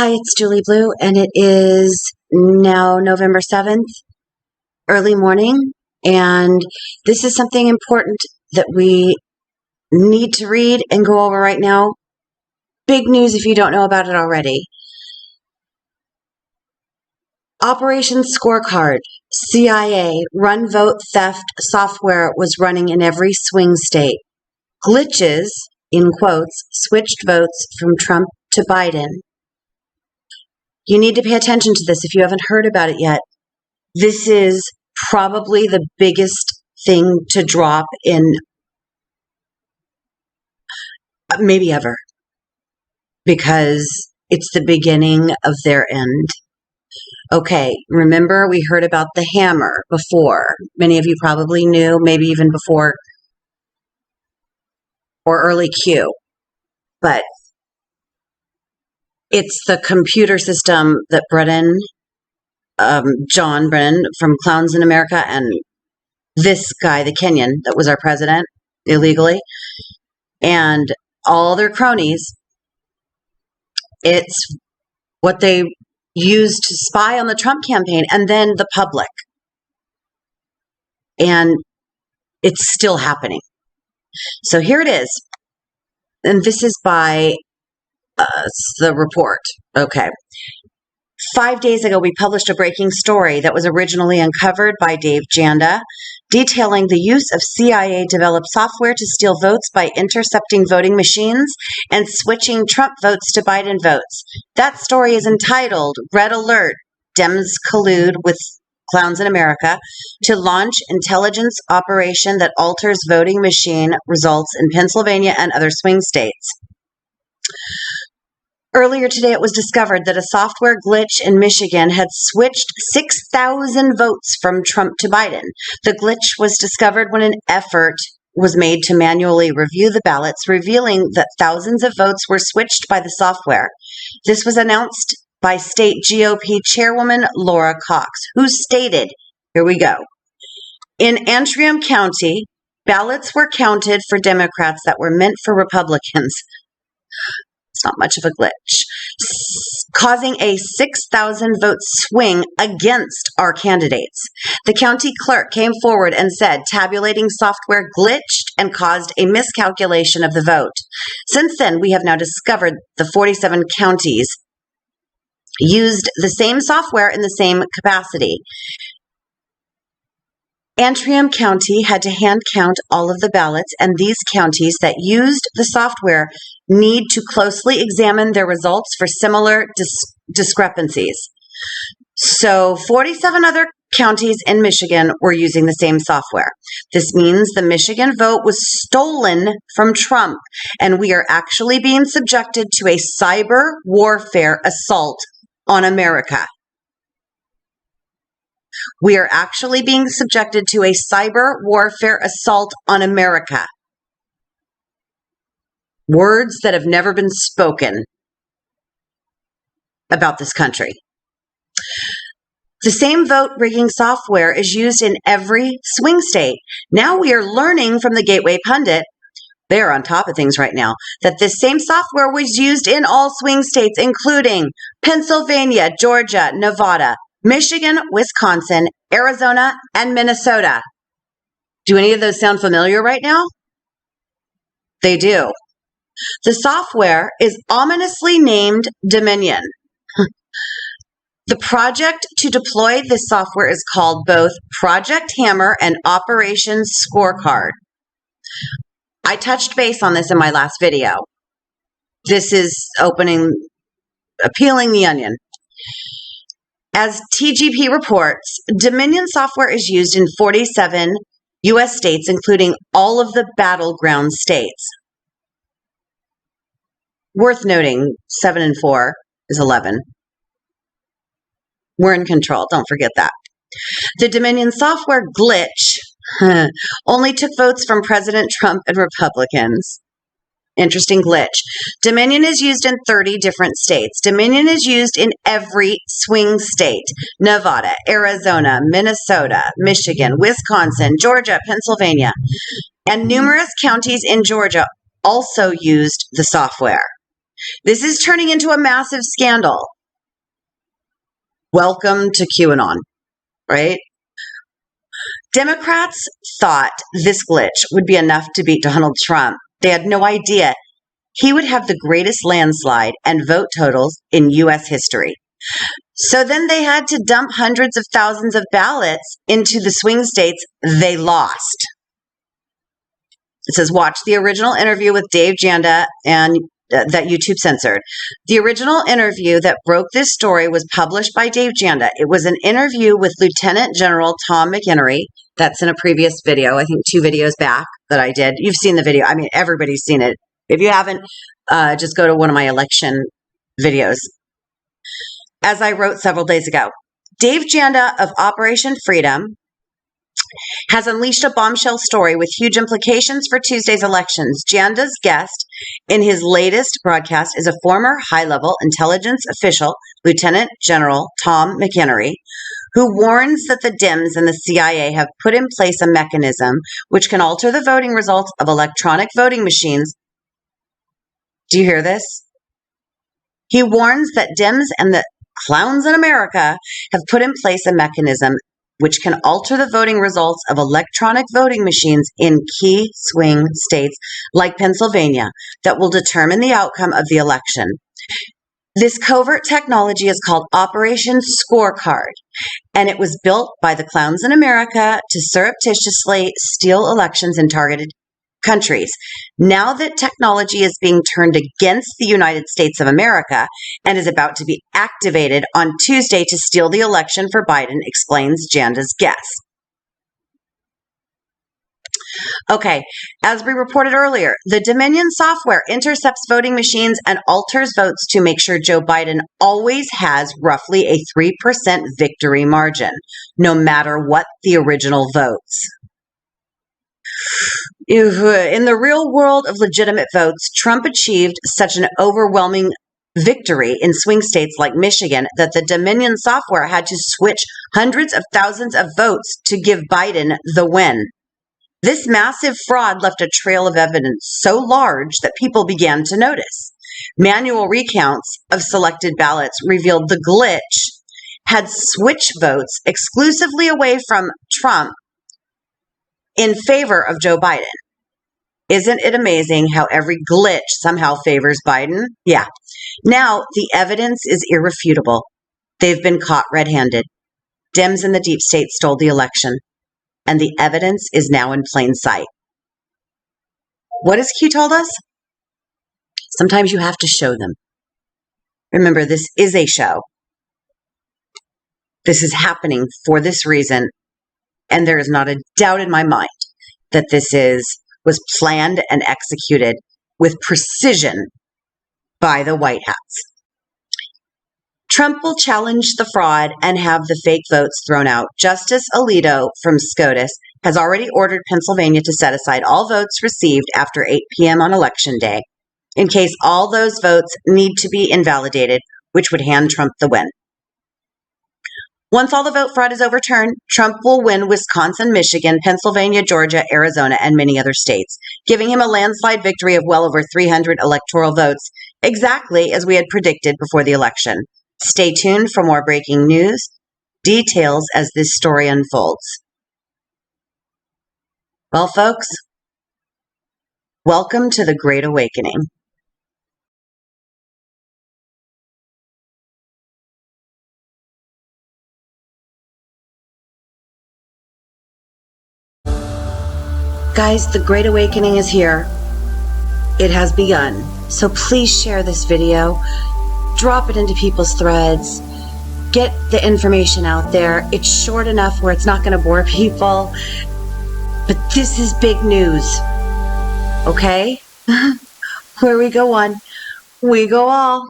Hi, it's JewelyBlue, and it is now November 7th, early morning, and this is something important that we need to read and go over right now. Big news if you don't know about it already. Operation Scorecard, CIA, run vote theft software was running in every swing state. Glitches, in quotes, switched votes from Trump to Biden. You need to pay attention to this if you haven't heard about it yet. This is probably the biggest thing to drop in maybe ever, because it's the beginning of their end. Okay, remember we heard about the hammer before. Many of you probably knew, maybe even before or early Q. But it's the computer system that John Brennan from Clowns in America, and this guy, the Kenyan, that was our president illegally, and all their cronies, it's what they used to spy on the Trump campaign and then the public. And it's still happening. So here it is. And this is by the report. Okay. 5 days ago, we published a breaking story that was originally uncovered by Dave Janda, detailing the use of CIA-developed software to steal votes by intercepting voting machines and switching Trump votes to Biden votes. That story is entitled, Red Alert, Dems Collude with Clowns in America to Launch Intelligence Operation that Alters Voting Machine Results in Pennsylvania and Other Swing States. Earlier today, it was discovered that a software glitch in Michigan had switched 6,000 votes from Trump to Biden. The glitch was discovered when an effort was made to manually review the ballots, revealing that thousands of votes were switched by the software. This was announced by state GOP chairwoman Laura Cox, who stated, here we go, in Antrim County, ballots were counted for Democrats that were meant for Republicans. It's not much of a glitch, causing a 6,000 vote swing against our candidates. The county clerk came forward and said tabulating software glitched and caused a miscalculation of the vote. Since then, we have now discovered the 47 counties used the same software in the same capacity. Antrim County had to hand count all of the ballots, and these counties that used the software need to closely examine their results for similar discrepancies. So 47 other counties in Michigan were using the same software. This means the Michigan vote was stolen from Trump, and we are actually being subjected to a cyber warfare assault on America. We are actually being subjected to a cyber warfare assault on America. Words that have never been spoken about this country. The same vote rigging software is used in every swing state. Now we are learning from the Gateway Pundit, they're on top of things right now, that this same software was used in all swing states, including Pennsylvania, Georgia, Nevada, Michigan, Wisconsin, Arizona, and Minnesota. Do any of those sound familiar right now? They do. The software is ominously named Dominion. The project to deploy this software is called both Project Hammer and Operation Scorecard. I touched base on this in my last video. This is peeling the onion. As TGP reports, Dominion software is used in 47 U.S. states, including all of the battleground states. Worth noting, 7 and 4 is 11. We're in control. Don't forget that. The Dominion software glitch only took votes from President Trump and Republicans. Interesting glitch. Dominion is used in 30 different states. Dominion is used in every swing state. Nevada, Arizona, Minnesota, Michigan, Wisconsin, Georgia, Pennsylvania, and numerous counties in Georgia also used the software. This is turning into a massive scandal. Welcome to QAnon, right? Democrats thought this glitch would be enough to beat Donald Trump. They had no idea he would have the greatest landslide and vote totals in U.S. history. So then they had to dump hundreds of thousands of ballots into the swing states they lost. It says, watch the original interview with Dave Janda and that YouTube censored. The original interview that broke this story was published by Dave Janda. It was an interview with Lieutenant General Tom McHenry. That's in a previous video, I think 2 videos back that I did. You've seen the video. I mean, everybody's seen it. If you haven't, just go to one of my election videos. As I wrote several days ago, Dave Janda of Operation Freedom has unleashed a bombshell story with huge implications for Tuesday's elections. Janda's guest in his latest broadcast is a former high-level intelligence official, Lieutenant General Tom McHenry, who warns that the Dems and the CIA have put in place a mechanism which can alter the voting results of electronic voting machines. Do you hear this? He warns that Dems and the clowns in America have put in place a mechanism which can alter the voting results of electronic voting machines in key swing states like Pennsylvania that will determine the outcome of the election. This covert technology is called Operation Scorecard, and it was built by the clowns in America to surreptitiously steal elections in targeted countries. Now that technology is being turned against the United States of America and is about to be activated on Tuesday to steal the election for Biden, explains Janda's guest. Okay, as we reported earlier, the Dominion software intercepts voting machines and alters votes to make sure Joe Biden always has roughly a 3% victory margin, no matter what the original votes. In the real world of legitimate votes, Trump achieved such an overwhelming victory in swing states like Michigan that the Dominion software had to switch hundreds of thousands of votes to give Biden the win. This massive fraud left a trail of evidence so large that people began to notice. Manual recounts of selected ballots revealed the glitch had switched votes exclusively away from Trump in favor of Joe Biden. Isn't it amazing how every glitch somehow favors Biden? Yeah. Now, the evidence is irrefutable. They've been caught red-handed. Dems and the deep state stole the election, and the evidence is now in plain sight. What has Q told us? Sometimes you have to show them. Remember, this is a show. This is happening for this reason, and there is not a doubt in my mind that this was planned and executed with precision by the White Hats. Trump will challenge the fraud and have the fake votes thrown out. Justice Alito from SCOTUS has already ordered Pennsylvania to set aside all votes received after 8 p.m. on Election Day, in case all those votes need to be invalidated, which would hand Trump the win. Once all the vote fraud is overturned, Trump will win Wisconsin, Michigan, Pennsylvania, Georgia, Arizona, and many other states, giving him a landslide victory of well over 300 electoral votes, exactly as we had predicted before the election. Stay tuned for more breaking news, details as this story unfolds. Well, folks, welcome to the Great Awakening. Guys, the Great Awakening is here. It has begun. So please share this video. Drop it into people's threads. Get the information out there. It's short enough where it's not going to bore people. But this is big news. Okay? Where we go one, we go all.